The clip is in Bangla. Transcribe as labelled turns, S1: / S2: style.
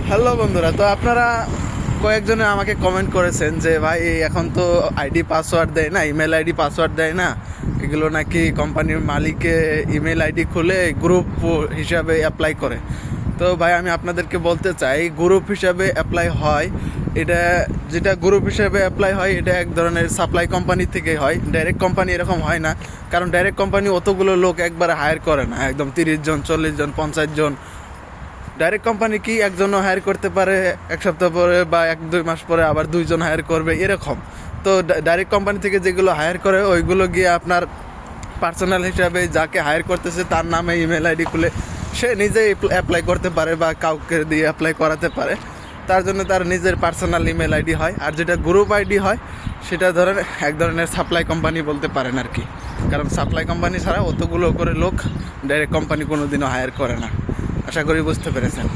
S1: হ্যালো বন্ধুরা, তো আপনারা কয়েকজনে আমাকে কমেন্ট করেছেন যে ভাই এখন তো আইডি পাসওয়ার্ড দেয় না, ইমেল আইডি পাসওয়ার্ড দেয় না, এগুলো নাকি কোম্পানির মালিকে ইমেল আইডি খুলে গ্রুপ হিসাবে অ্যাপ্লাই করে। তো ভাই আমি আপনাদেরকে বলতে চাই, গ্রুপ হিসাবে অ্যাপ্লাই হয় এটা, যেটা গ্রুপ হিসাবে অ্যাপ্লাই হয় এটা এক ধরনের সাপ্লাই কোম্পানি থেকে হয়, ডাইরেক্ট কোম্পানি এরকম হয় না। কারণ ডাইরেক্ট কোম্পানি অতগুলো লোক একবারে হায়ার করে না, একদম 30 জন 40 জন 50 জন। ডাইরেক্ট কোম্পানি কি একজনও হায়ার করতে পারে এক সপ্তাহ পরে বা 1-2 মাস পরে, আবার 2 জন হায়ার করবে এরকম। তো ডাইরেক্ট কোম্পানি থেকে যেগুলো হায়ার করে ওইগুলো গিয়ে আপনার পার্সোনাল হিসাবে যাকে হায়ার করতেছে তার নামে ইমেল আইডি খুলে সে নিজেই অ্যাপ্লাই করতে পারে বা কাউকে দিয়ে অ্যাপ্লাই করাতে পারে। তার জন্য তার নিজের পার্সোনাল ইমেল আইডি হয়। আর যেটা গ্রুপ আইডি হয় সেটা ধরেন এক ধরনের সাপ্লাই কোম্পানি বলতে পারেন আর কি। কারণ সাপ্লাই কোম্পানি ছাড়া অতগুলো করে লোক ডাইরেক্ট কোম্পানি কোনো দিনও হায়ার করে না। আশা করি বুঝতে পেরেছেন।